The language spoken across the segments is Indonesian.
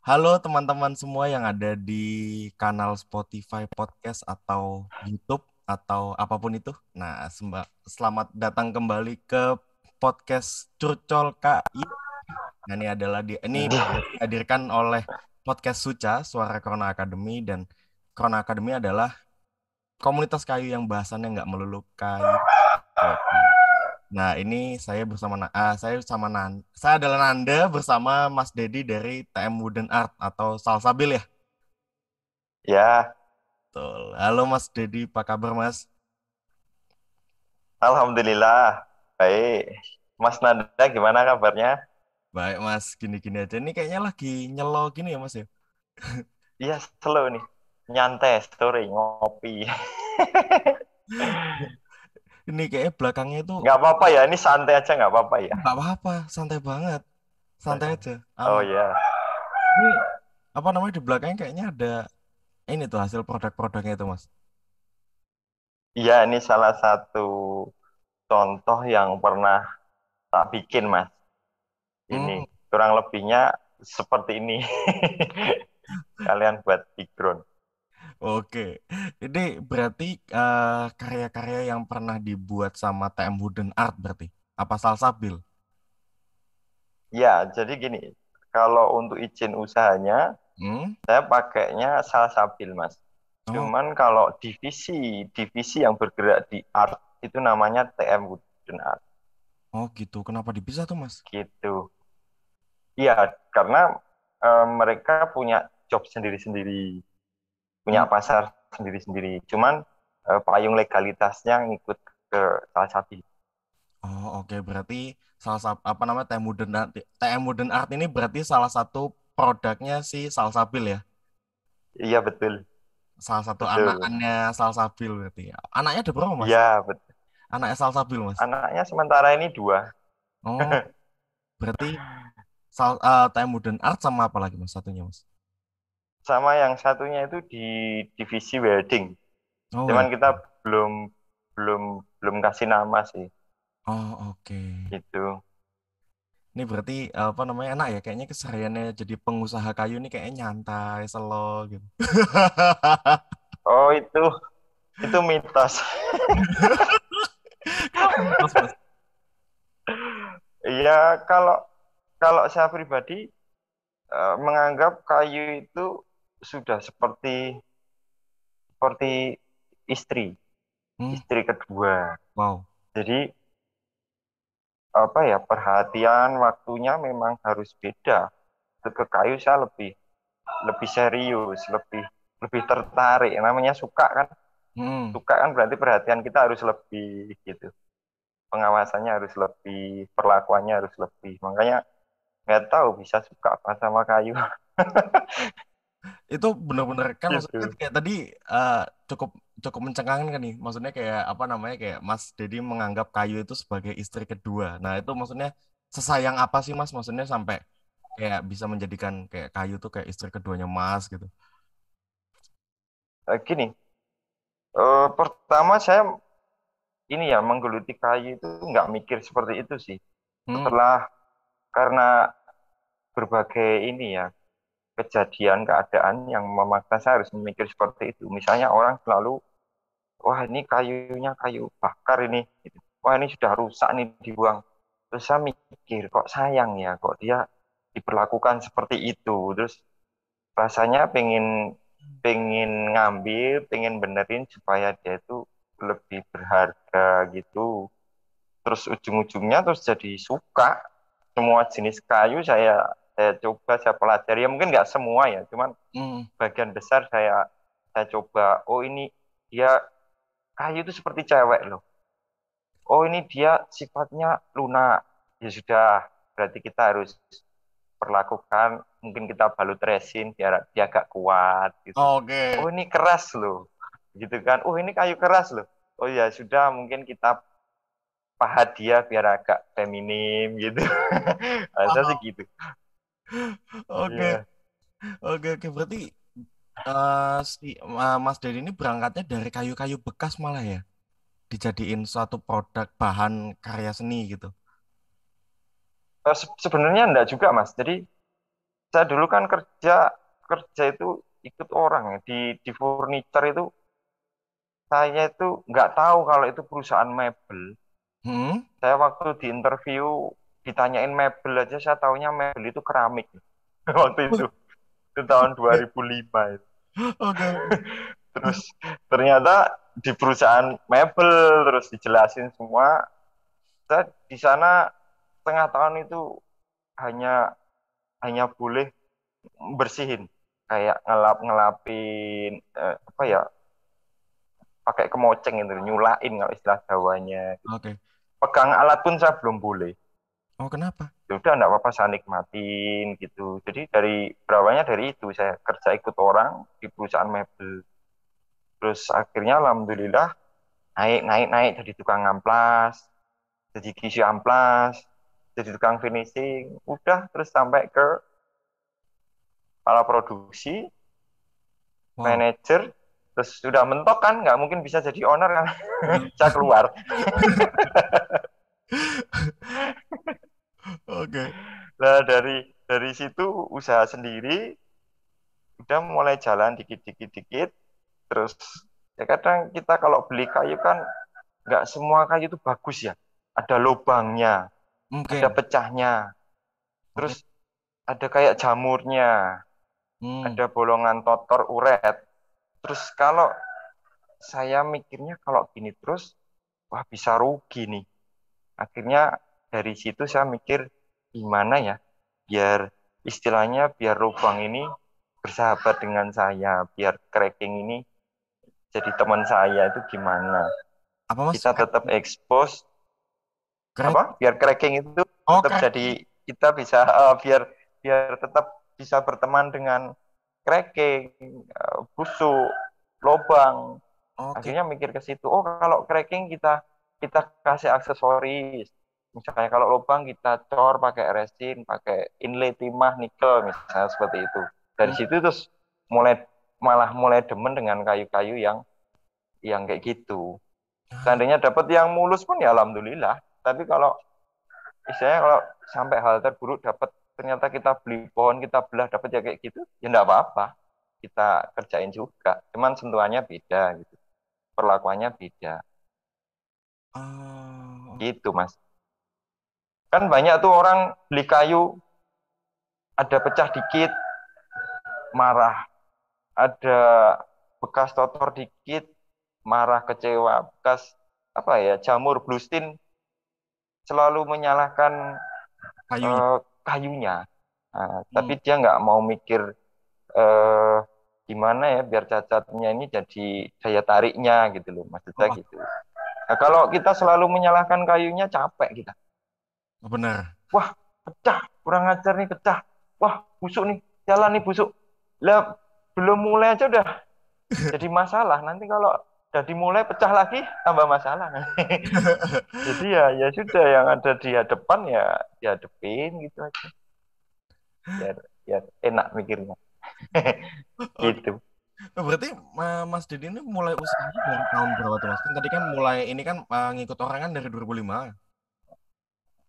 Halo teman-teman semua yang ada di kanal Spotify Podcast atau YouTube atau apapun itu. Nah, selamat datang kembali ke podcast Curcol KI. Nah, ini dihadirkan oleh podcast Suca, Suara Corona Academy, dan Corona Academy adalah komunitas kayu yang bahasannya nggak melulu kayu. Oke. Nah, ini saya adalah Nanda bersama Mas Dedi dari TM Wooden Art atau Salsabil ya. Ya, Betul. Halo Mas Dedi, apa kabar Mas? alhamdulillah. Baik. Mas Nanda gimana kabarnya? Baik Mas, gini-gini aja. Ini kayaknya lagi nyelo gini ya Mas ya. Iya, slow nih. Nyantai, story, ngopi. Ini kayaknya belakangnya itu Nggak apa-apa ya, ini santai aja nggak apa-apa ya. nggak apa-apa, santai banget, santai aja, Oh aman. ya, Ini apa namanya di belakangnya kayaknya ada ini tuh hasil produk-produknya itu Mas. iya ini salah satu contoh yang pernah tak bikin, Mas. Ini Hmm, kurang lebihnya seperti ini. Kalian buat background. oke. Ini berarti karya-karya yang pernah dibuat sama TM Wooden Art berarti. Apa Salsabil? Ya, jadi gini, kalau untuk izin usahanya, Hmm? saya pakainya Salsabil, Mas. Oh, Cuman kalau divisi yang bergerak di art itu namanya TM Wooden Art oh gitu. Kenapa dipisah tuh Mas? gitu. Iya, karena mereka punya job sendiri-sendiri, punya Hmm. pasar sendiri-sendiri. Cuman payung legalitasnya ngikut ke salah satu. Oh, oke. Berarti salah satu apa namanya TM Modern Art ini berarti salah satu produknya si Salsabil ya. Iya betul, Salah satu betul. anakannya Salsabil berarti ya. Anaknya ada berapa, Mas? Iya betul. Anaknya Salsabil, Mas. Anaknya sementara ini dua, Oh, berarti TM Modern Art sama apa lagi, Mas? Satunya, Mas. sama yang satunya itu di divisi welding. Oh, Cuman well. kita belum belum belum kasih nama sih, Oh, oke. gitu. Ini berarti apa namanya enak ya? Kayaknya kesehariannya jadi pengusaha kayu ini kayaknya nyantai, slow gitu. Oh itu mitos. Kenapa mitos, Mas? Iya, kalau kalau saya pribadi menganggap kayu itu sudah seperti istri, Hmm, istri kedua. wow. Jadi apa ya, perhatian waktunya memang harus beda. Ke kayu saya lebih lebih serius, lebih lebih tertarik. Namanya suka kan, Hmm. suka kan berarti perhatian kita harus lebih gitu. Pengawasannya harus lebih, perlakuannya harus lebih. Makanya nggak tahu bisa suka apa sama kayu Itu bener-bener kan maksudnya kan gitu. kayak tadi eh, cukup cukup mencengangkan kan nih maksudnya kayak apa namanya kayak Mas Dedi menganggap kayu itu sebagai istri kedua. Nah itu maksudnya sesayang apa sih Mas maksudnya sampai kayak bisa menjadikan kayak kayu tuh kayak istri keduanya Mas gitu. Gini, pertama saya ini ya menggeluti kayu itu nggak mikir seperti itu sih. Hmm. Setelah karena berbagai ini ya kejadian keadaan yang memaksa saya harus memikir seperti itu. Misalnya orang selalu, wah ini kayunya kayu bakar ini, gitu. Wah ini sudah rusak nih dibuang. Terus saya mikir kok sayang ya, kok dia diperlakukan seperti itu. Terus rasanya pengen pengen ngambil, pengen benerin supaya dia itu lebih berharga gitu. Terus ujung-ujungnya terus jadi suka semua jenis kayu saya coba saya pelajari ya mungkin nggak semua ya cuman Hmm. bagian besar saya coba oh ini dia kayu itu seperti cewek loh oh ini dia sifatnya lunak ya sudah berarti kita harus perlakukan mungkin kita balut resin biar dia agak kuat gitu oh Oke. ini keras loh gitu kan oh ini kayu keras loh oh ya sudah mungkin kita pahat dia biar agak feminim gitu. Masa sih Paham. gitu. Oke. Iya. Oke, berarti si Mas Dedi ini berangkatnya dari kayu-kayu bekas malah ya dijadiin suatu produk bahan karya seni gitu. Sebenarnya enggak juga Mas. Jadi saya dulu kan kerja kerja itu ikut orang ya di furniture itu saya itu nggak tahu kalau itu perusahaan mebel. Hmm? Saya waktu di interview ditanyain mebel aja saya taunya mebel itu keramik waktu itu tahun Oke, 2005 itu. oke. Terus ternyata di perusahaan mebel terus dijelasin semua. Saya di sana setengah tahun itu hanya hanya boleh bersihin kayak ngelapin apa ya pakai kemoceng itu nyulain kalau istilah Jawanya. Oke. Pegang alat pun saya belum boleh. Oh, kenapa? Ya udah enggak apa-apa saya nikmatin gitu. Jadi dari berawalnya dari itu saya kerja ikut orang di perusahaan mebel. Terus akhirnya alhamdulillah naik naik naik jadi tukang amplas, jadi kisi amplas, jadi tukang finishing, udah terus sampai ke kepala produksi, Wow. manajer, terus sudah mentok kan nggak mungkin bisa jadi owner kan. Saya keluar. Oke. Nah dari situ usaha sendiri udah mulai jalan dikit-dikit dikit. Terus ya kadang kita kalau beli kayu kan nggak semua kayu itu bagus ya. Ada lubangnya, ada Oke. pecahnya, Oke. terus ada kayak jamurnya, Hmm. ada bolongan totor uret. Terus kalau saya mikirnya kalau gini terus, wah bisa rugi nih. Akhirnya dari situ saya mikir gimana ya, biar istilahnya biar lubang ini bersahabat dengan saya, biar cracking ini jadi teman saya itu gimana. Apa Mas? Kita tetap expose, Crack. apa? Biar cracking itu Oh, tetap crack. jadi kita bisa biar biar tetap bisa berteman dengan cracking, busuk, lobang. Oke. Akhirnya mikir ke situ. Oh, kalau cracking kita kita kasih aksesoris. Misalnya kalau lubang kita cor pakai resin, pakai inlay timah nikel misalnya seperti itu. Dari Hmm. situ terus mulai demen dengan kayu-kayu yang kayak gitu. Ah, Seandainya dapat yang mulus pun ya alhamdulillah. Tapi kalau istilahnya kalau sampai hal terburuk dapat ternyata kita beli pohon kita belah dapat ya kayak gitu, ya enggak apa-apa. Kita kerjain juga. Cuman sentuhannya beda gitu. Perlakuannya beda. oh, Gitu, Mas. Kan banyak tuh orang beli kayu ada pecah dikit marah, ada bekas totor dikit marah kecewa, bekas apa ya jamur bluestin selalu menyalahkan kayunya. kayunya. Nah, Hmm. tapi dia nggak mau mikir eh, gimana ya biar cacatnya ini jadi daya tariknya gitu loh, maksudnya Oh, gitu. Nah, kalau kita selalu menyalahkan kayunya capek kita. benar. Wah, pecah, kurang ajar nih pecah. Wah, busuk nih, jalan nih busuk. Lah, belum mulai aja udah jadi masalah. Nanti kalau udah dimulai pecah lagi, tambah masalah. Jadi ya sudah yang ada di hadapan ya dihadepin gitu aja. Biar, biar enak mikirnya. Oke. Gitu. Berarti Mas Didi ini mulai usahanya dari tahun berapa tuh Mas? Kan tadi kan mulai ini kan ngikut orang kan dari 2005.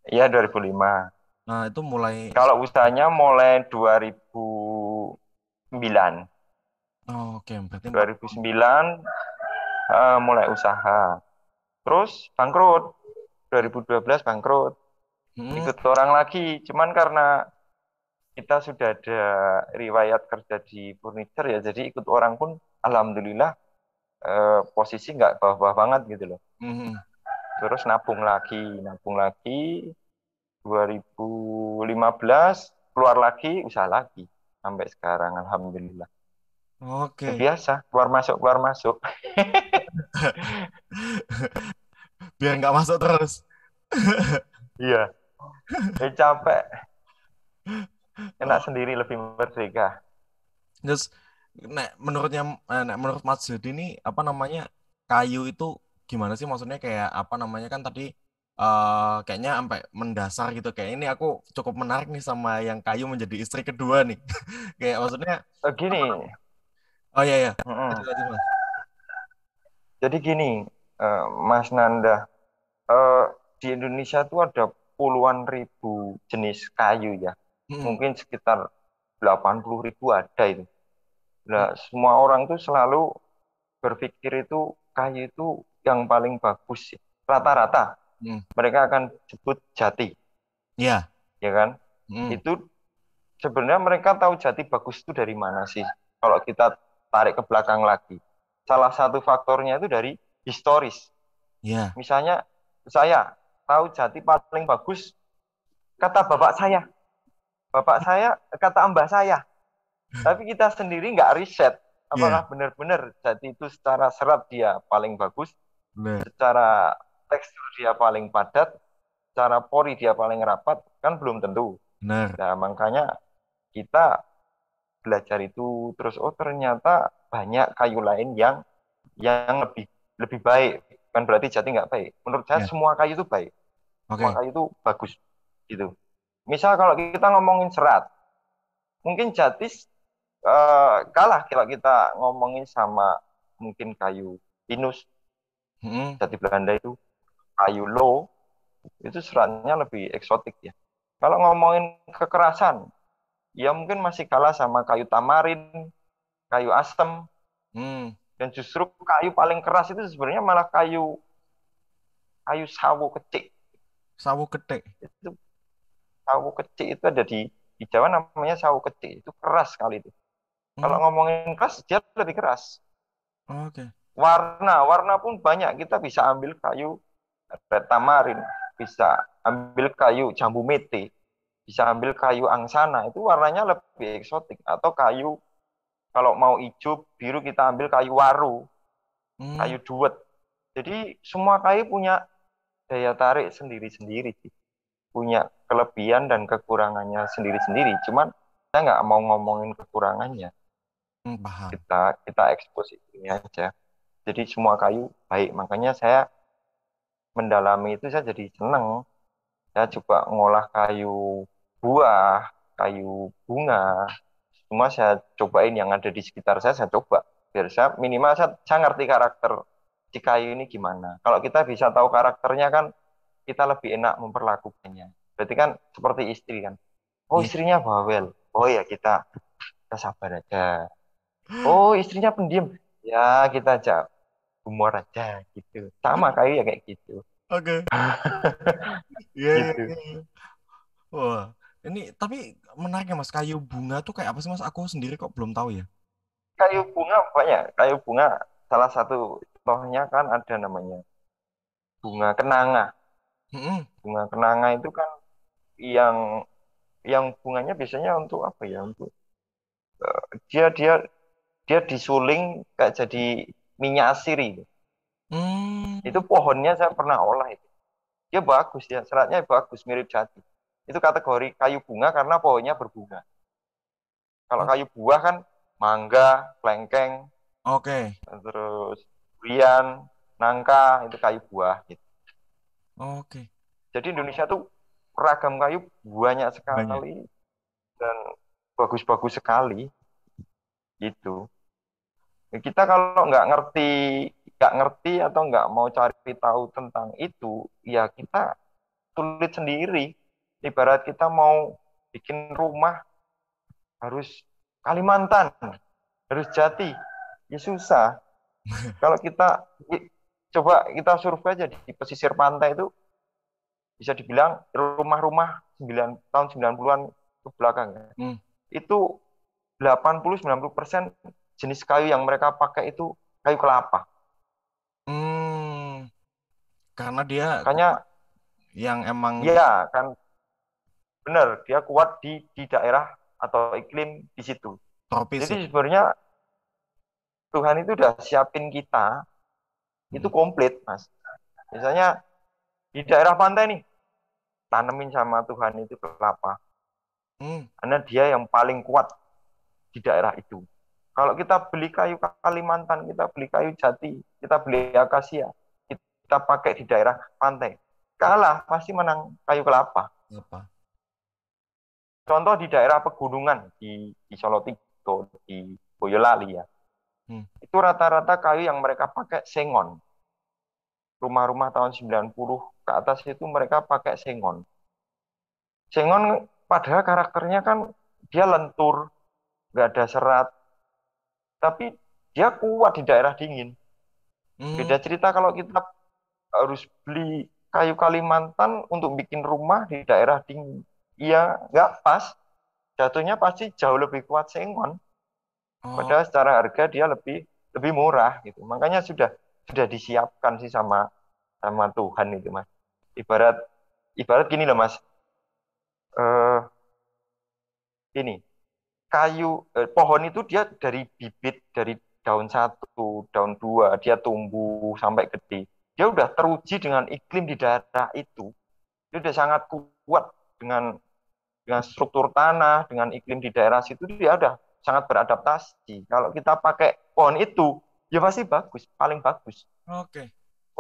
Iya 2005. Nah, itu mulai. Kalau usahanya mulai 2009. Oh, oke, berarti 4 tahun. 2009 mulai usaha. Terus bangkrut. 2012 bangkrut. Hmm, Ikut orang lagi. Cuman karena kita sudah ada riwayat kerja di furniture ya, jadi ikut orang pun alhamdulillah posisi nggak bawah-bawah banget gitu loh. hmm. Terus nabung lagi 2015 keluar lagi usaha lagi sampai sekarang alhamdulillah. Ya, Oke. biasa keluar masuk. Biar nggak masuk terus. Iya, capek, enak sendiri lebih merdeka. Terus menurutnya menurut Mas Jadi ini apa namanya kayu itu gimana sih maksudnya kayak apa namanya kan tadi kayaknya sampai mendasar gitu kayak ini aku cukup menarik nih sama yang kayu menjadi istri kedua nih kayak maksudnya Gini, oh iya ya lanjut mm-mm. lanjut Mas. Jadi gini, Mas Nanda, eh, di Indonesia tuh ada puluhan ribu jenis kayu ya. Mm-mm. Mungkin sekitar 80.000 ada itu. Nah, semua orang tuh selalu berpikir itu kayu itu yang paling bagus. Rata-rata Hmm. mereka akan sebut jati, Ya. ya kan? Hmm. Itu sebenarnya mereka tahu jati bagus itu dari mana sih? Kalau kita tarik ke belakang lagi. Salah satu faktornya itu dari historis. Ya. Misalnya saya tahu jati paling bagus kata bapak saya. Bapak saya kata mbah saya. Tapi kita sendiri nggak riset Ya. apakah benar-benar jati itu secara serat dia paling bagus, Benar. secara tekstur dia paling padat, secara pori dia paling rapat, kan belum tentu. Benar. Nah, makanya kita belajar itu terus ternyata banyak kayu lain yang lebih lebih baik. Kan berarti jati nggak baik. Menurut saya Ya. semua kayu itu baik. Semua Oke. kayu itu bagus gitu. Misal kalau kita ngomongin serat, mungkin jati kalah kalau kita ngomongin sama mungkin kayu pinus, Hmm. jati Belanda itu, kayu low, itu seratnya lebih eksotik ya. Kalau ngomongin kekerasan, ya mungkin masih kalah sama kayu tamarin, kayu asem, Hmm. dan justru kayu paling keras itu sebenarnya malah kayu kayu sawo kecil. Sawo gede. Itu sawo kecil itu ada di Jawa namanya sawo kecil. Itu keras sekali itu. Kalau Hmm. ngomongin keras, dia lebih keras. Oke. Warna pun banyak. Kita bisa ambil kayu red tamarin, bisa ambil kayu jambu mete, bisa ambil kayu angsana. Itu warnanya lebih eksotik. Atau kayu kalau mau hijau, biru kita ambil kayu waru, Hmm. kayu duet. Jadi semua kayu punya daya tarik sendiri-sendiri sih. Punya kelebihan dan kekurangannya sendiri-sendiri. Cuman saya nggak mau ngomongin kekurangannya. Hmm. Paham. Kita ekspos ini aja. Jadi semua kayu baik. Makanya saya mendalami itu saya jadi seneng. Saya coba ngolah kayu buah, kayu bunga. Semua saya cobain yang ada di sekitar saya coba. Biar saya minimal saya ngerti karakter si kayu ini gimana. Kalau kita bisa tahu karakternya kan kita lebih enak memperlakukannya. Berarti kan seperti istri kan. Oh Iya. istrinya bawel. Oh ya kita sabar aja. Oh istrinya pendiam. Ya kita aja humor aja gitu. Sama kayu ya kayak gitu. Oke. Iya, iya, Gitu. iya. Wah, ini tapi menarik ya Mas. Kayu bunga tuh kayak apa sih Mas? Aku sendiri kok belum tahu ya. Kayu bunga banyak. Kayu bunga salah satu contohnya kan ada namanya bunga kenanga. Hmm. Bunga kenanga itu kan yang yang bunganya biasanya untuk apa ya? Untuk dia dia dia disuling kayak jadi minyak asiri. Itu Hmm. pohonnya saya pernah olah itu. Dia bagus ya, seratnya bagus mirip jati. Itu kategori kayu bunga karena pohonnya berbunga. Kalau Oh, kayu buah kan mangga, klengkeng, oke. terus durian, nangka itu kayu buah gitu. Oke. Jadi Indonesia tuh ragam kayu banyak Banyak. sekali dan bagus-bagus sekali gitu. Kita kalau nggak ngerti atau nggak mau cari tahu tentang itu, ya kita sulit sendiri. Ibarat kita mau bikin rumah harus Kalimantan, harus Jati, ya susah. Kalau kita coba kita survei aja di pesisir pantai itu bisa dibilang rumah-rumah 90-an ke belakang ya. Hmm. Itu 80-90% jenis kayu yang mereka pakai itu kayu kelapa. Hmm. Karena dia Makanya yang emang ya kan benar dia kuat di daerah atau iklim di situ. tropis ya. Jadi sebenarnya Tuhan itu udah siapin kita itu Hmm. komplit, Mas. Misalnya di daerah pantai nih, tanemin sama Tuhan itu kelapa. Hmm. Karena dia yang paling kuat di daerah itu. Kalau kita beli kayu Kalimantan, kita beli kayu jati, kita beli akasia, kita pakai di daerah pantai, kalah pasti menang kayu kelapa. Apa? Contoh di daerah pegunungan di Solotigo, di Boyolali ya. Hmm. Itu rata-rata kayu yang mereka pakai sengon. Rumah-rumah tahun 90 ke atas itu mereka pakai sengon. Sengon padahal karakternya kan dia lentur, nggak ada serat, tapi dia kuat di daerah dingin. Hmm. Beda cerita kalau kita harus beli kayu Kalimantan untuk bikin rumah di daerah dingin. Iya, nggak pas. Jatuhnya pasti jauh lebih kuat sengon. Oh, Padahal secara harga dia lebih lebih murah gitu. Makanya sudah disiapkan sih sama sama Tuhan itu mas. Ibarat ibarat gini loh mas. Eh ini pohon itu dia dari bibit dari daun satu, daun dua, dia tumbuh sampai gede. Dia udah teruji dengan iklim di daerah itu. Dia udah sangat kuat dengan struktur tanah, dengan iklim di daerah situ dia udah sangat beradaptasi. Kalau kita pakai pohon itu, ya pasti bagus, paling bagus. oke.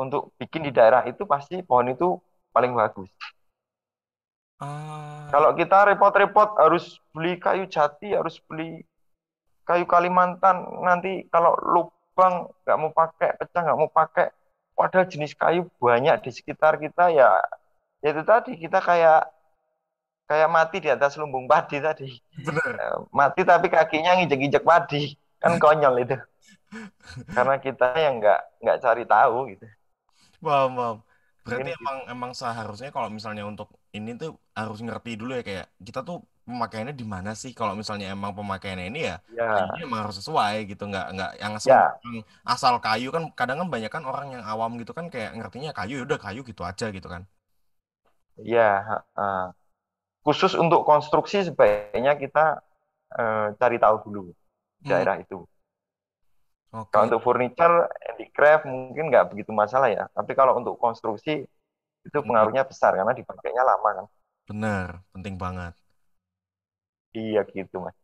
Untuk bikin di daerah itu pasti pohon itu paling bagus. Ah, Kalau kita repot-repot harus beli kayu jati, harus beli kayu Kalimantan, nanti kalau lubang nggak mau pakai, pecah nggak mau pakai, padahal jenis kayu banyak di sekitar kita ya itu tadi kita kayak kayak mati di atas lumbung padi tadi. bener. Mati tapi kakinya nginjek-injek padi, kan konyol itu. Karena kita yang nggak cari tahu gitu. Paham, paham. Berarti Mungkin emang gitu. emang seharusnya kalau misalnya untuk ini tuh harus ngerti dulu ya kayak kita tuh pemakaiannya di mana sih kalau misalnya emang pemakaiannya ini ya kayaknya Ya, emang harus sesuai gitu nggak yang ya, yang asal kayu kan kadang kan banyak kan orang yang awam gitu kan kayak ngertinya kayu ya udah kayu gitu aja gitu kan. ya. Khusus untuk konstruksi sebaiknya kita cari tahu dulu Hmm, daerah itu. Kalau oke. untuk furniture, handicraft mungkin nggak begitu masalah ya. Tapi kalau untuk konstruksi itu Hmm, pengaruhnya besar karena dipakainya lama kan. bener, penting banget. Iya gitu mas.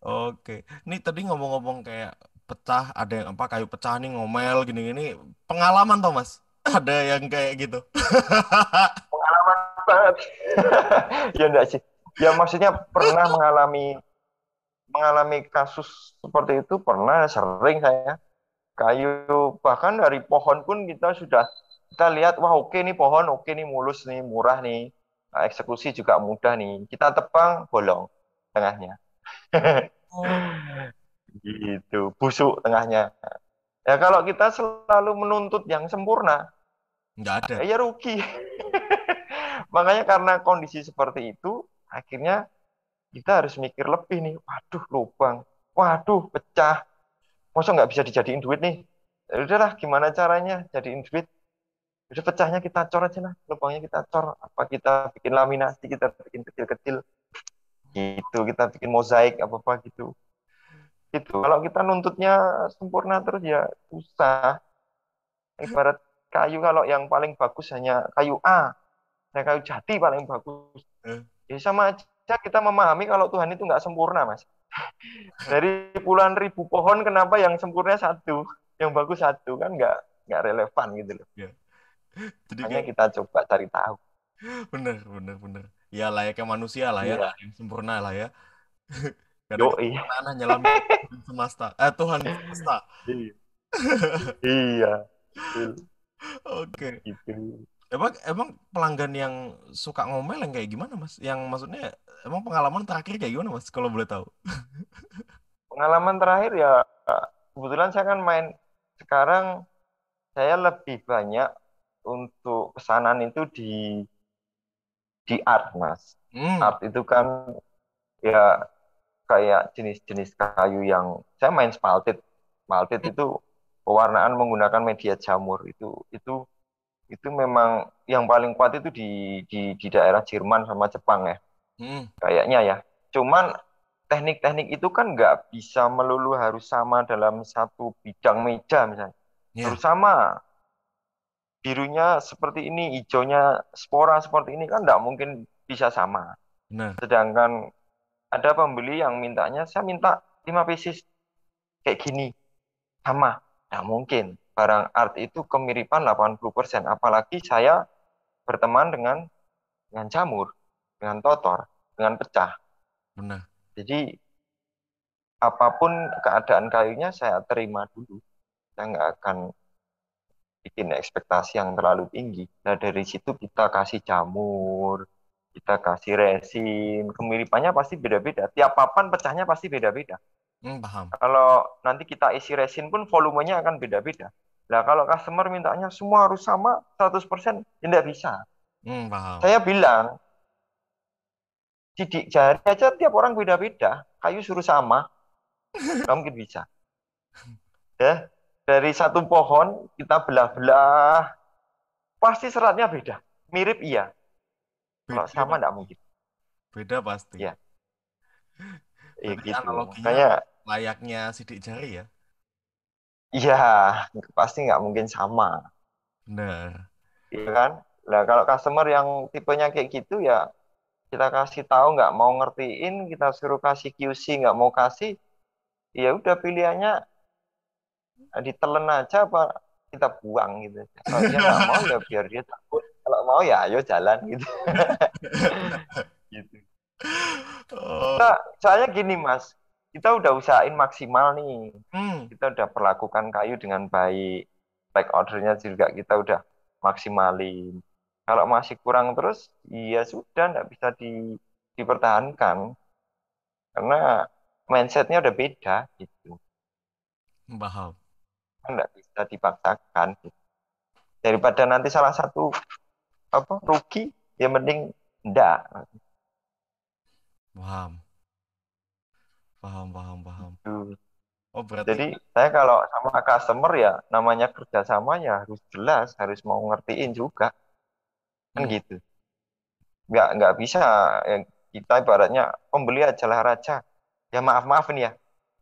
Oke. Nih tadi ngomong-ngomong kayak pecah, ada yang apa kayu pecah nih ngomel gini-gini. Pengalaman toh Mas? Ada yang kayak gitu. Pengalaman banget. Ya enggak sih. Ya maksudnya pernah mengalami mengalami kasus seperti itu pernah sering saya. Kayu bahkan dari pohon pun kita lihat wah oke nih pohon oke nih mulus nih murah nih. Nah, eksekusi juga mudah nih. Kita tebang bolong tengahnya. Oh, Gitu, busuk tengahnya. Ya kalau kita selalu menuntut yang sempurna, nggak ada. ya rugi. Makanya karena kondisi seperti itu, akhirnya kita harus mikir lebih nih. Waduh, lubang. Waduh, pecah. Masa nggak bisa dijadiin duit nih? Ya udahlah, gimana caranya jadiin duit? Udah pecahnya kita cor aja lah, lubangnya kita cor. Apa kita bikin laminasi, kita bikin kecil-kecil gitu, kita bikin mozaik apa-apa gitu. Itu kalau kita nuntutnya sempurna terus ya susah. Ibarat kayu kalau yang paling bagus hanya kayu A, nah kayu jati paling bagus. Eh, Ya sama aja kita memahami kalau Tuhan itu nggak sempurna, Mas. Dari puluhan ribu pohon, kenapa yang sempurna satu, yang bagus satu kan nggak relevan gitu loh. ya. Jadi Hanya kayak kita coba cari tahu. bener, bener, bener. Ya layaknya manusia lah ya, nggak Iya, ada yang sempurna lah ya. Karena yo kesempurnaan hanyalah milik Tuhan semesta. Tuhan semesta. iya, iya, betul. Oke. Gitu. Emang emang pelanggan yang suka ngomel yang kayak gimana Mas? Yang maksudnya emang pengalaman terakhir kayak gimana Mas? Kalau boleh tahu. Pengalaman terakhir ya kebetulan saya kan main sekarang saya lebih banyak untuk pesanan itu di art, Mas. Hmm. Art itu kan ya kayak jenis-jenis kayu yang saya main spalted. Spalted itu pewarnaan menggunakan media jamur itu memang yang paling kuat itu di daerah Jerman sama Jepang ya Hmm. kayaknya ya. Cuman teknik-teknik itu kan nggak bisa melulu harus sama dalam satu bidang meja misalnya. Harus Ya, sama birunya seperti ini, hijaunya spora seperti ini kan nggak mungkin bisa sama. benar. Sedangkan ada pembeli yang mintanya, saya minta 5 pieces kayak gini, sama. Nggak mungkin. Barang art itu kemiripan 80%. Apalagi saya berteman dengan jamur, dengan totor, dengan pecah. Benar. Jadi apapun keadaan kayunya saya terima dulu. Saya nggak akan bikin ekspektasi yang terlalu tinggi. Nah dari situ kita kasih jamur, kita kasih resin, kemiripannya pasti beda-beda. Tiap papan pecahnya pasti beda-beda. Paham. Kalau nanti kita isi resin pun volumenya akan beda-beda. Nah, kalau customer mintanya semua harus sama 100%, tidak bisa. Paham. Saya bilang, sidik jari aja tiap orang beda-beda. Kayu suruh sama, nggak mungkin bisa. Ya, dari satu pohon kita belah-belah, pasti seratnya beda. Mirip iya, kalau Beda, sama Pak. nggak mungkin. Beda pasti. Ya, ya Berarti gitu. analoginya Makanya, layaknya sidik jari ya. iya, pasti nggak mungkin sama. Benar. Iya kan? Nah, kalau customer yang tipenya kayak gitu ya kita kasih tahu nggak mau ngertiin, kita suruh kasih QC nggak mau kasih, ya udah pilihannya ditelen aja apa kita buang gitu. Kalau dia nggak mau ya biar dia takut. Kalau mau ya ayo jalan gitu. Gitu. Oh, Kita, soalnya gini Mas, kita udah usahain maksimal nih. hmm, Kita udah perlakukan kayu dengan baik. Back ordernya juga kita udah maksimalin. Kalau masih kurang terus, ya sudah nggak bisa dipertahankan. Karena mindsetnya udah beda gitu. paham. Kan nggak bisa dipaksakan gitu. Daripada nanti salah satu apa rugi, ya mending enggak. Paham. Paham, paham, paham. Gitu. Oh, berarti Jadi saya kalau sama customer ya namanya kerjasama ya harus jelas, harus mau ngertiin juga kan hmm, gitu. Nggak bisa ya, kita ibaratnya pembeli adalah raja. Ya maaf nih ya.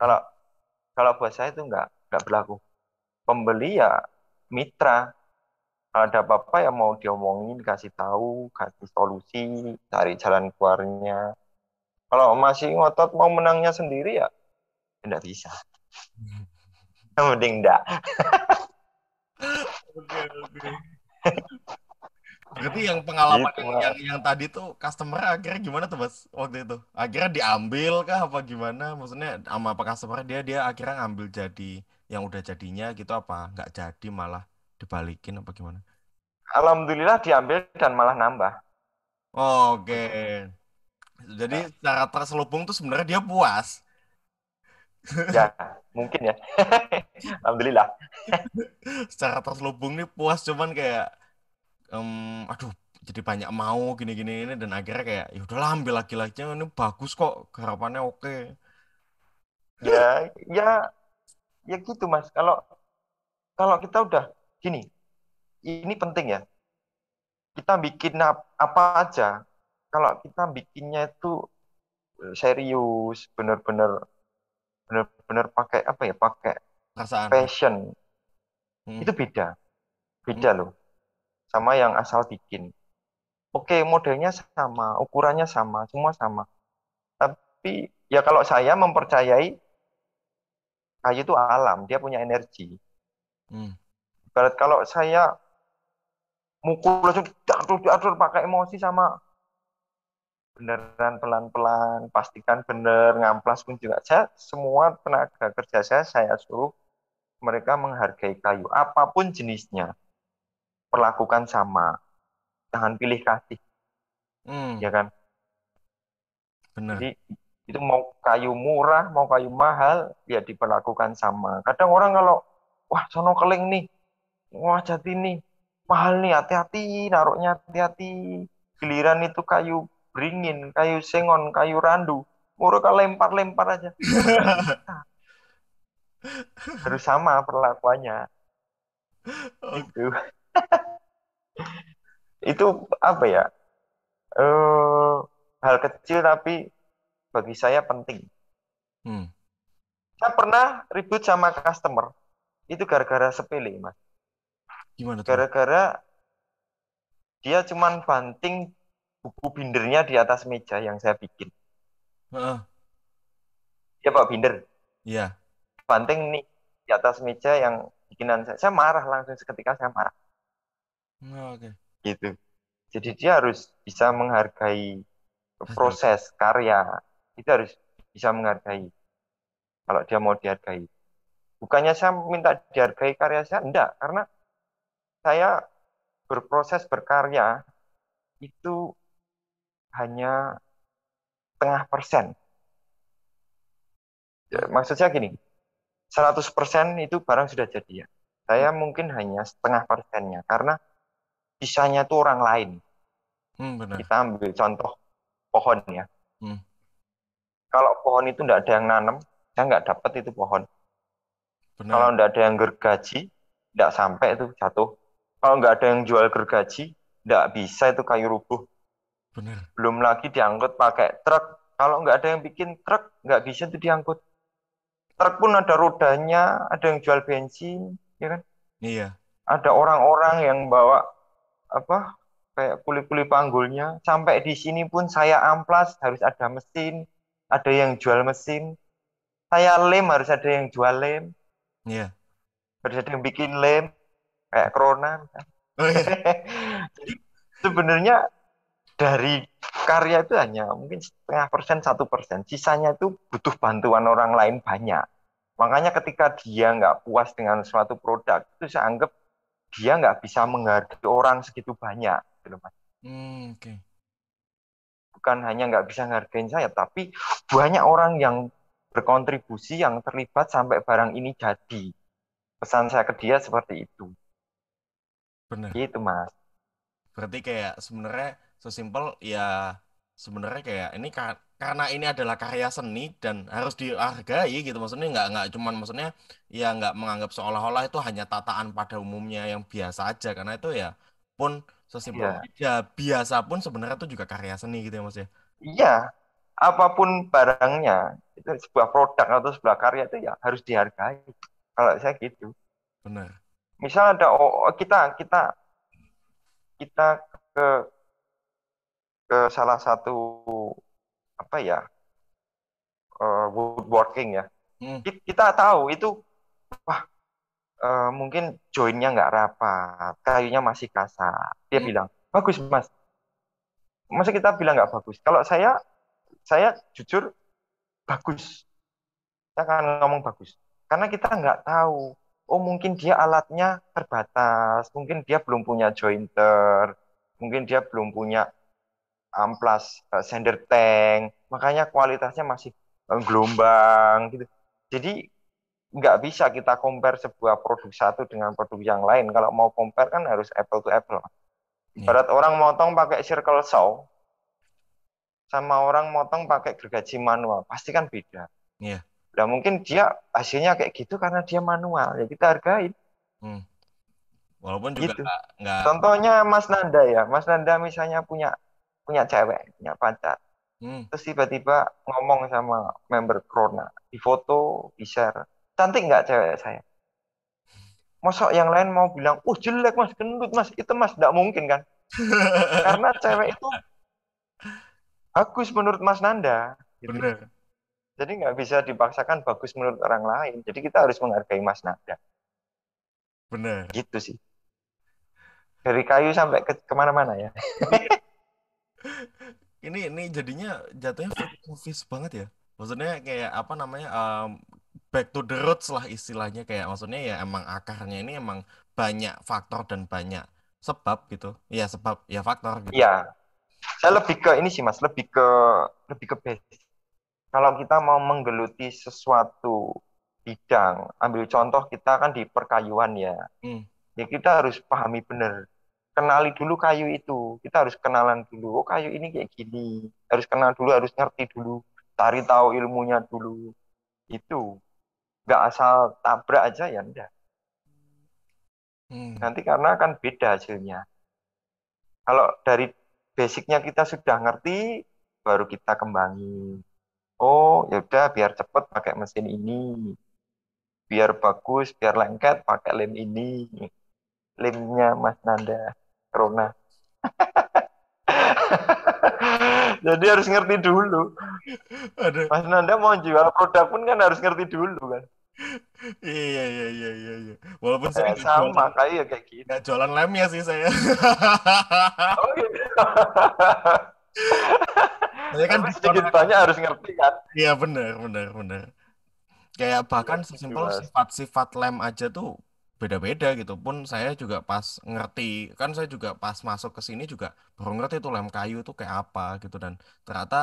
Kalau kalau buat saya itu nggak berlaku. Pembeli ya mitra. Kalau ada apa-apa ya mau diomongin, kasih tahu, kasih solusi, cari jalan keluarnya. Kalau masih ngotot mau menangnya sendiri ya nggak bisa. Yang penting enggak. oke, oke. Berarti yang pengalaman Gitu, yang tadi tuh customer akhirnya gimana tuh Mas waktu itu? Akhirnya diambil kah apa gimana? Maksudnya sama apa customer dia akhirnya ngambil jadi yang udah jadinya gitu apa? Nggak jadi malah dibalikin apa gimana? Alhamdulillah diambil dan malah nambah. Oke. Jadi secara terselubung tuh sebenarnya dia puas. Ya, mungkin ya. Alhamdulillah. Secara terselubung nih puas cuman kayak aduh jadi banyak mau gini-gini ini dan akhirnya kayak ya udahlah ambil lagi-lagi ini bagus kok harapannya oke. Ya, ya gitu Mas. Kalau kalau kita udah gini, ini penting ya. Kita bikin apa aja. Kalau kita bikinnya itu serius, bener-bener pakai apa ya? Pakai Perasaan. passion. Hmm. Itu beda. Hmm. Beda loh sama yang asal bikin. Oke, modelnya sama, ukurannya sama, semua sama. Tapi ya kalau saya mempercayai kayu itu alam, dia punya energi. Hmm. Ibarat kalau saya mukul langsung diatur pakai emosi sama beneran pelan-pelan, pastikan bener, ngamplas pun juga. Saya semua tenaga kerja saya suruh mereka menghargai kayu, apapun jenisnya, perlakukan sama, jangan pilih kasih, Hmm. ya kan? Jadi Bener. itu mau kayu murah, mau kayu mahal, ya diperlakukan sama. Kadang orang kalau, wah sono keling nih, wah jati nih, mahal nih, hati-hati, naruhnya hati-hati. Giliran itu kayu beringin, kayu sengon, kayu randu, mereka lempar-lempar aja. Nggak bisa, harus sama perlakuannya. Oke. Itu, itu apa ya? Eh, hal kecil tapi bagi saya penting. Hmm. Saya pernah ribut sama customer, itu gara-gara sepele, Mas. Gimana tuh? Gara-gara dia cuman banting buku bindernya di atas meja yang saya bikin. Heeh. Ya Pak Binder, Iya. banting nih di atas meja yang bikinan saya. Saya marah langsung seketika saya marah. Oh, oke. Gitu. Jadi dia harus bisa menghargai Hasil. proses karya. Itu harus bisa menghargai kalau dia mau dihargai. Bukannya saya minta dihargai karya saya, enggak. Karena saya berproses berkarya itu hanya setengah persen. Ya, Hmm, maksudnya gini, 100% itu barang sudah jadi ya. hmm, Saya mungkin hanya setengah persennya, karena sisanya itu orang lain. benar. Kita ambil contoh pohon ya. Hmm, Kalau pohon itu tidak ada yang nanam, saya nggak dapat itu pohon. Kalau benar, nggak ada yang gergaji, nggak sampai itu jatuh. Kalau nggak ada yang jual gergaji, nggak bisa itu kayu rubuh. benar. Belum lagi diangkut pakai truk. Kalau nggak ada yang bikin truk, nggak bisa itu diangkut. Truk pun ada rodanya, ada yang jual bensin, ya kan? Iya, Ada orang-orang yang bawa apa kayak kuli-kuli panggulnya. Sampai di sini pun saya amplas harus ada mesin, ada yang jual mesin. Saya lem harus ada yang jual lem, iya. harus ada yang bikin lem kayak Corona. Oh iya, Jadi sebenarnya dari karya itu hanya mungkin setengah persen, 1%. Sisanya itu butuh bantuan orang lain banyak. Makanya ketika dia nggak puas dengan suatu produk, itu saya anggap dia nggak bisa menghargai orang segitu banyak. Gitu, Mas. oke. Bukan hanya nggak bisa ngargain saya, tapi banyak orang yang berkontribusi, yang terlibat sampai barang ini jadi. Pesan saya ke dia seperti itu. Benar. Gitu, Mas. Berarti kayak sebenarnya sesimpel ya sebenarnya kayak ini karena ini adalah karya seni dan harus dihargai gitu maksudnya nggak cuman maksudnya ya nggak menganggap seolah-olah itu hanya tataan pada umumnya yang biasa aja karena itu ya pun sesimpel Iya. ya biasa pun sebenarnya itu juga karya seni gitu ya mas ya. Iya, apapun barangnya, itu sebuah produk atau sebuah karya itu ya harus dihargai. Kalau saya gitu. Benar. Misal ada kita kita kita ke ke salah satu apa ya woodworking ya. Hmm, Kita tahu itu wah mungkin joinnya nggak rapat, kayunya masih kasar. Dia hmm, bilang bagus mas. Masa kita bilang nggak bagus? Kalau saya jujur bagus. Saya akan ngomong bagus. Karena kita nggak tahu. Oh mungkin dia alatnya terbatas, mungkin dia belum punya jointer, mungkin dia belum punya amplas sander tank, makanya kualitasnya masih gelombang gitu. Jadi nggak bisa kita compare sebuah produk satu dengan produk yang lain. Kalau mau compare kan harus apple to apple. iya, Ibarat orang motong pakai circle saw sama orang motong pakai gergaji manual, pasti kan beda. iya, Nah mungkin dia hasilnya kayak gitu karena dia manual, ya kita hargai hmm. Walaupun juga gitu. nggak Contohnya Mas Nanda ya, Mas Nanda misalnya punya punya cewek, punya pacar, hmm. terus tiba-tiba ngomong sama member Krona, di foto, di share, cantik nggak cewek saya? Masa yang lain mau bilang, jelek mas, gendut mas, itu mas, nggak mungkin kan? Karena cewek itu bagus menurut Mas Nanda, gitu. Bener, Jadi nggak bisa dipaksakan bagus menurut orang lain. Jadi kita harus menghargai Mas Nanda, bener. gitu sih. Dari kayu sampai ke kemana-mana ya. Ini jadinya jatuhnya filosofis banget ya. Maksudnya kayak apa namanya back to the roots lah istilahnya kayak maksudnya ya emang akarnya ini emang banyak faktor dan banyak sebab gitu. Ya sebab ya faktor gitu. Iya, saya lebih ke ini sih Mas, lebih ke basic. Kalau kita mau menggeluti sesuatu bidang, ambil contoh kita kan di perkayuan ya. Hmm, Ya kita harus pahami benar. Kenali dulu kayu itu. Kita harus kenalan dulu. Oh kayu ini kayak gini. Harus kenal dulu, harus ngerti dulu. Cari tahu ilmunya dulu. Itu. Nggak asal tabrak aja ya enggak. hmm, Nanti karena akan beda hasilnya. Kalau dari basicnya kita sudah ngerti, baru kita kembangin. Oh ya udah biar cepet pakai mesin ini. Biar bagus, biar lengket pakai lem ini. Lemnya Mas Nanda. Corona. Jadi harus ngerti dulu. ada. Mas Nanda mau jual produk pun kan harus ngerti dulu kan. Iya iya iya iya iya. Walaupun saya Sama kayak ya kayak gitu. nggak jualan lemnya sih saya. Oh gitu. Saya kan Tapi sedikit diskon. banyak harus ngerti kan. Iya benar benar benar. Kayak Iya bahkan gitu sesimpel mas. sifat-sifat lem aja tuh beda-beda gitu. Pun saya juga pas ngerti, kan saya juga pas masuk ke sini juga baru ngerti tuh lem kayu tuh kayak apa gitu, dan ternyata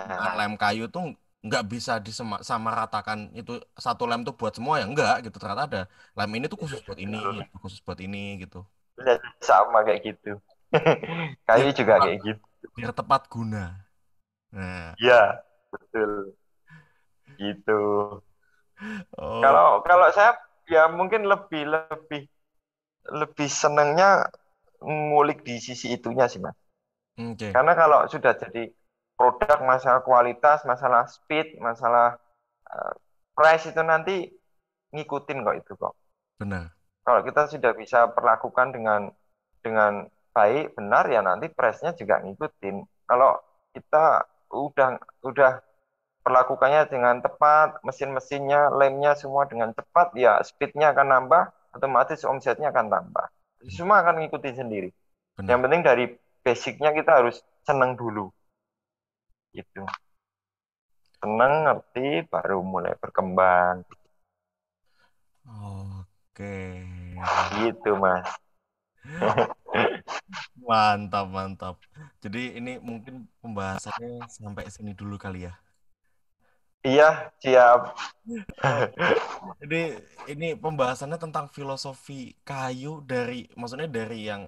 penggunaan Ya, lem kayu tuh nggak bisa disamaratakan itu satu lem tuh buat semua ya enggak gitu. Ternyata ada lem ini tuh khusus buat ini, betul. itu khusus buat ini gitu. Benar, sama kayak gitu. Biar Kayu juga tepat, kayak gitu. biar tepat guna. Nah, Ya, betul. Gitu. oh, Kalau kalau saya ya mungkin lebih lebih lebih senengnya ngulik di sisi itunya sih, Mas. oke, Karena kalau sudah jadi produk, masalah kualitas, masalah speed, masalah eh, price itu nanti ngikutin kok itu kok. benar. Kalau kita sudah bisa perlakukan dengan baik, benar ya nanti price-nya juga ngikutin. Kalau kita udah perlakukannya dengan tepat, mesin-mesinnya, lemnya semua dengan cepat, ya speed-nya akan nambah, otomatis omsetnya akan tambah. Semua akan ngikutin sendiri. Yang Benar. penting dari basic-nya kita harus seneng dulu. Gitu. Seneng, ngerti, baru mulai berkembang. Oke. Gitu, Mas. Mantap, mantap. Jadi ini mungkin pembahasannya sampai sini dulu kali ya. Iya, siap. Oh, Jadi ini pembahasannya tentang filosofi kayu dari, maksudnya dari yang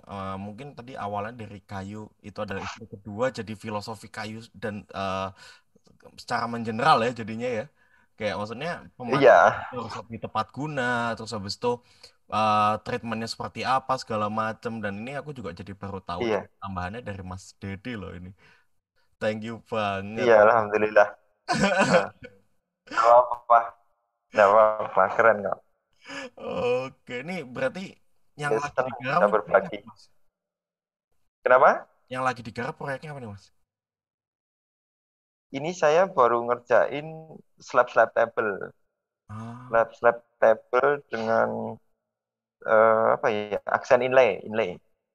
mungkin tadi awalnya dari kayu itu adalah istri kedua, jadi filosofi kayu dan secara mengeneral ya jadinya ya. Kayak maksudnya pemakaian Iya, itu harus lebih tepat guna, terus habis itu treatmentnya seperti apa segala macam, dan ini aku juga jadi baru tahu nih iya, tambahannya dari Mas Dedi loh ini. Thank you banget. iya, alhamdulillah. Nah, nggak apa-apa, nggak apa-apa, keren kok. Oke, ini berarti yang Ya, lagi senang digarap bisa nih proyeknya berbagi. apa, Mas? Kenapa? Yang lagi digarap proyeknya apa nih, Mas? Ini saya baru ngerjain slab-slab table. Ah, Slab-slab table dengan apa ya, aksen inlay.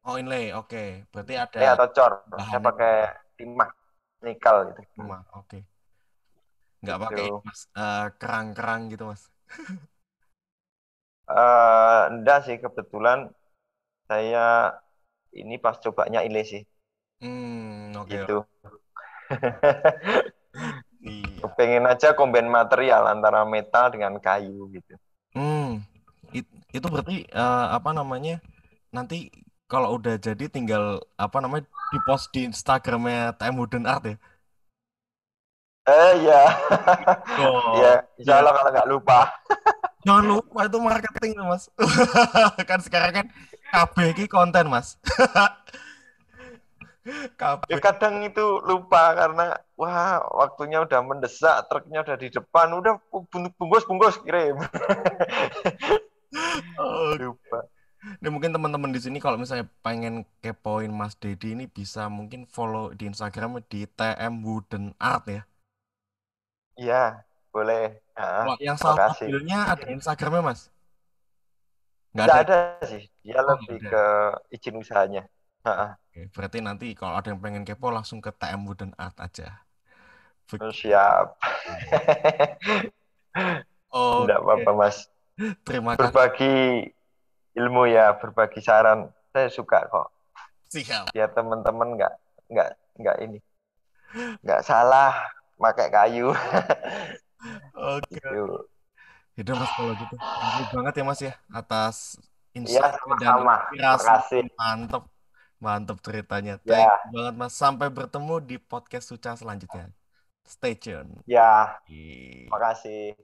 oh inlay, oke. Berarti ada Inlay atau cor. Saya bahannya pakai timah, nikel gitu. cuma, oke. Nggak pakai ini, Gitu. Mas, kerang-kerang gitu, Mas. Enggak sih, kebetulan saya ini pas cobanya inlay sih. Oke, Gitu. oke. Iya. Pengen aja combine material antara metal dengan kayu gitu. Hmm, itu berarti apa namanya? Nanti kalau udah jadi tinggal apa namanya di post di Instagramnya TM Wooden Art ya. Ya, ya, Oh, insya ya. Allah kalau nggak lupa. Jangan lupa itu marketing tuh, Mas. Kan sekarang kan KB ini konten, Mas. Ya, KB. kadang itu lupa karena wah waktunya udah mendesak, truknya udah di depan, udah bungkus kirim. Oh, Lupa. ini mungkin teman-teman di sini kalau misalnya pengen kepoin Mas Dedi ini bisa mungkin follow di Instagram di TM Wooden Art ya. Iya, boleh. Ah, Kalau yang salah makasih. mobilnya ada Instagramnya, Mas? Nggak Nggak ada. ada sih, dia Oh, nggak lebih ada. ke izin usahanya. Ah, Oke, berarti nanti kalau ada yang pengen kepo langsung ke TM Wooden Art aja. Begitu. siap. Nggak Oke, apa-apa, Mas. terima kasih. Berbagi ilmu ya, berbagi saran. Saya suka kok. Siap. Biar teman-teman nggak nggak ini, nggak salah pakai kayu. Oke. Gitu. Yaudah Mas kalau gitu. Thank you banget ya Mas ya atas Iya, insight dan sama-sama. inspirasi. Makasih. Mantap. Mantap ceritanya. Thank you Ya, banget Mas. Sampai bertemu di podcast Suca selanjutnya. Stay tune. ya, Oke. makasih.